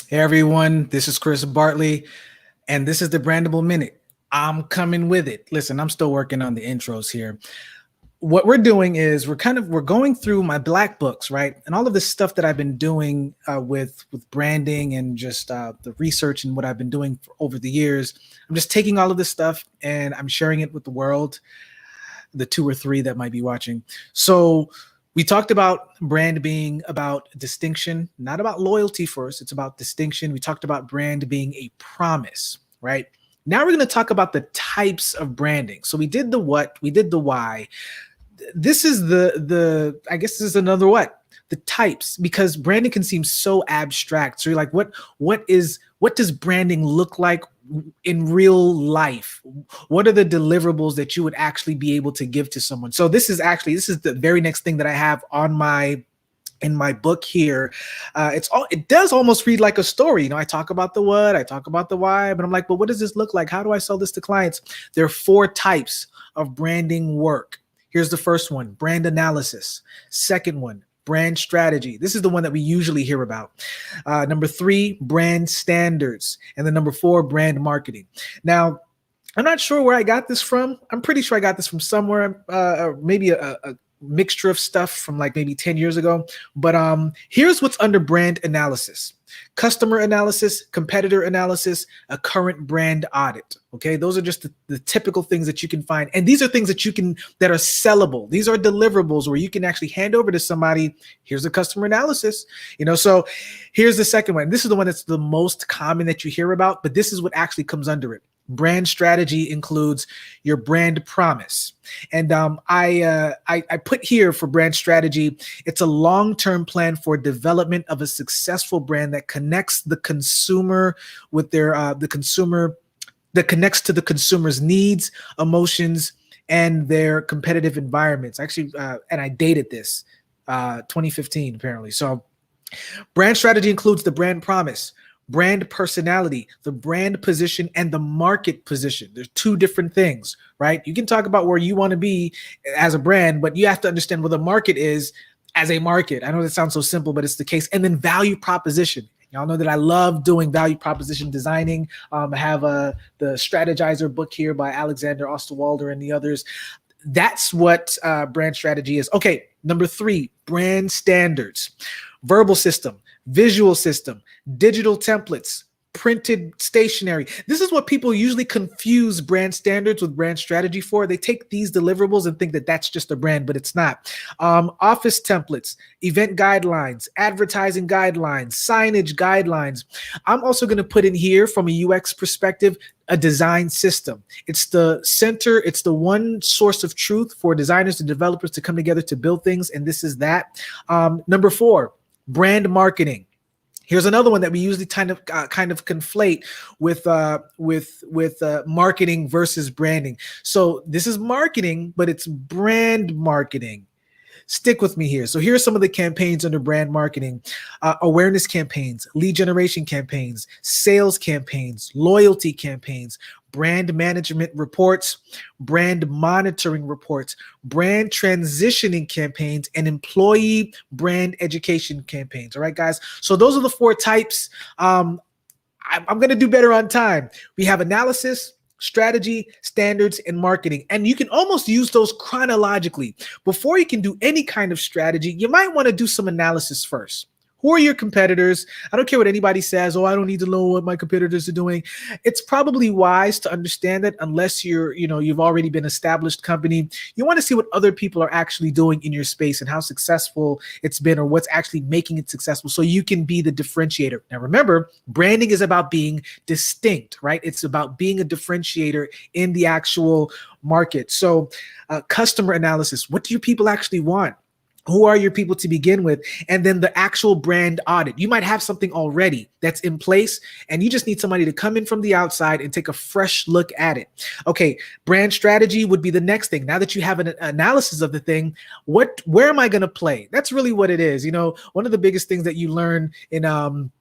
Hey everyone, this is Chris Bartley, and this is the Brandable Minute. I'm coming with it. Listen, I'm still working on the intros here. What we're doing is we're going through my black books, right, and all of this stuff that I've been doing with branding and just the research and what I've been doing for over the years. I'm just taking all of this stuff and I'm sharing it with the world, the two or three that might be watching. So we talked about brand being about distinction, not about loyalty first. It's about distinction. We talked about brand being a promise, right? Now we're going to talk about the types of branding. So we did the what, we did the why. This is the I guess this is another what, the types, because branding can seem so abstract. So you're like, what does branding look like in real life? What are the deliverables that you would actually be able to give to someone? So this is the very next thing that I have on my in my book here. It does almost read like a story. I talk about the what, I talk about the why, but I'm like, but what does this look like? How do I sell this to clients? There are four types of branding work. Here's the first one: brand analysis. Second one: brand strategy. This is the one that we usually hear about. Number three: brand standards. And then number four: brand marketing. Now, I'm not sure where I got this from. I'm pretty sure I got this from somewhere, maybe a mixture of stuff from like maybe 10 years ago. But here's what's under brand analysis: customer analysis, competitor analysis, a current brand audit. Okay, those are just the typical things that you can find. And these are things that are sellable. These are deliverables where you can actually hand over to somebody. Here's the customer analysis. So here's the second one. This is the one that's the most common that you hear about, but this is what actually comes under it. Brand strategy includes your brand promise. And I put here for brand strategy, it's a long-term plan for development of a successful brand that connects the consumer with the consumer, that connects to the consumer's needs, emotions, and their competitive environments. Actually, and I dated this 2015 apparently. So brand strategy includes the brand promise, brand personality, the brand position, and the market position. There's two different things, right? You can talk about where you want to be as a brand, but you have to understand where the market is as a market. I know that sounds so simple, but it's the case. And then value proposition. Y'all know that I love doing value proposition designing. I have the Strategizer book here by Alexander Osterwalder and the others. That's what brand strategy is. Okay, number three: brand standards. Verbal system, visual system, digital templates, printed stationery. This is what people usually confuse brand standards with brand strategy for. They take these deliverables and think that that's just a brand, but it's not. Office templates, event guidelines, advertising guidelines, signage guidelines. I'm also going to put in here, from a UX perspective, a design system. It's the center, it's the one source of truth for designers and developers to come together to build things, and this is that. Number four: brand marketing. Here's another one that we usually kind of conflate with marketing versus branding. So this is marketing, but it's brand marketing. Stick with me here. So here are some of the campaigns under brand marketing: awareness campaigns, lead generation campaigns, sales campaigns, loyalty campaigns, brand management reports, brand monitoring reports, brand transitioning campaigns, and employee brand education campaigns. All right, guys. So those are the four types. I'm going to do better on time. We have analysis, strategy, standards, and marketing. And you can almost use those chronologically. Before you can do any kind of strategy, you might want to do some analysis first. Who are your competitors? I don't care what anybody says. Oh, I don't need to know what my competitors are doing. It's probably wise to understand that, unless you've already been an established company. You want to see what other people are actually doing in your space and how successful it's been, or what's actually making it successful, so you can be the differentiator. Now, remember, branding is about being distinct, right? It's about being a differentiator in the actual market. So customer analysis: what do your people actually want? Who are your people to begin with? And then the actual brand audit. You might have something already that's in place, and you just need somebody to come in from the outside and take a fresh look at it. Okay, brand strategy would be the next thing. Now that you have an analysis of the thing, where am I going to play? That's really what it is. One of the biggest things that you learn in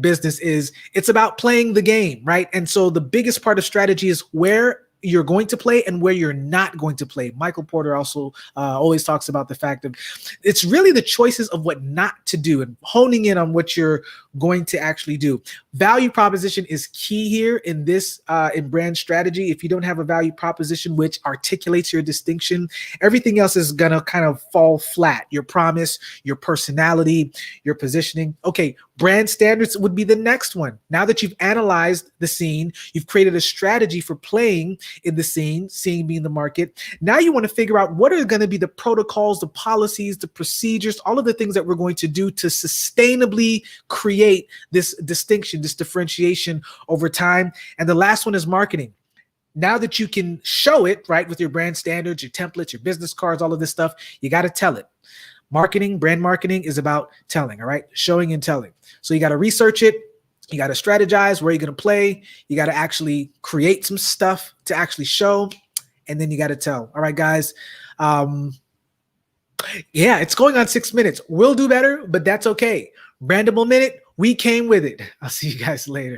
business is it's about playing the game, right? And so the biggest part of strategy is, where you're going to play and where you're not going to play. Michael Porter also always talks about the fact that it's really the choices of what not to do and honing in on what you're going to actually do. Value proposition is key here in this in brand strategy. If you don't have a value proposition which articulates your distinction, everything else is gonna kind of fall flat. Your promise, your personality, your positioning. Okay, brand standards would be the next one. Now that you've analyzed the scene, you've created a strategy for playing in the scene, seeing being the market. Now you want to figure out what are going to be the protocols, the policies, the procedures, all of the things that we're going to do to sustainably create this distinction, this differentiation over time. And the last one is marketing. Now that you can show it, right, with your brand standards, your templates, your business cards, all of this stuff, you got to tell it. Marketing, brand marketing is about telling, all right? Showing and telling. So you got to research it. You got to strategize where you're going to play. You got to actually create some stuff to actually show. And then you got to tell. All right, guys. Yeah, it's going on 6 minutes. We'll do better, but that's okay. Brandable Minute, we came with it. I'll see you guys later.